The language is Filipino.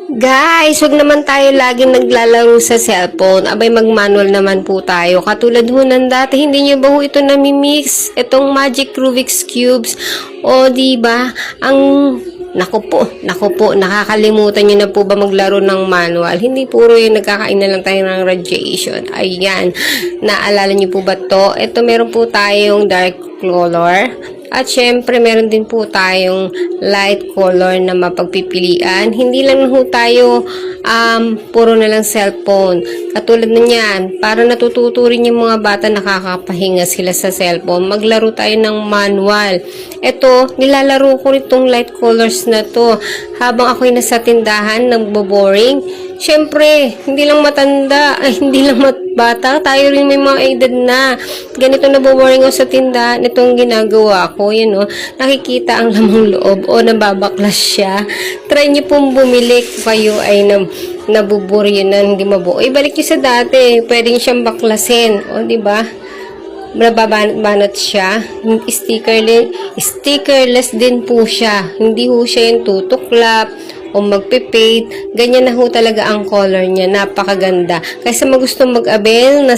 Guys, wag naman tayo laging naglalaro sa cellphone. Abay, mag-manual naman po tayo. Katulad ho ng dati, hindi nyo ba ho ito namimix? Itong Magic Rubik's Cubes. O, diba? Naku po, nakakalimutan nyo na po ba maglaro ng manual? Hindi puro yung nagkakain na lang tayo ng radiation. Ayan, naalala nyo po ba to? Ito, meron po tayong dark color. At syempre, meron din po tayong light color na mapagpipilian. Hindi lang ho tayo puro na lang cellphone. Katulad na yan, para natututo rin yung mga bata nakakapahinga sila sa cellphone. Maglaro tayo ng manual. Ito, nilalaro ko itong light colors na to. Habang ako'y nasa tindahan, nagbo-boring. Syempre, hindi lang matanda, hindi lang bata, tayo rin may mga edad na. Ganito naboboring ako sa tindahan, itong ginagawa ko, yun o, nakikita ang lamang loob o nababaklas siya. Try niyo pong bumili kung kayo ay nabuburi yun na hindi mabuo. Ibalik niyo sa dati, pwede niyo siyang baklasin, o diba? Nababanat siya, stickerless din po siya, hindi ho siya yung tutuklap o magpe-fade, ganyan na ho talaga ang color niya, napakaganda. Kaysa magustong mag-avail na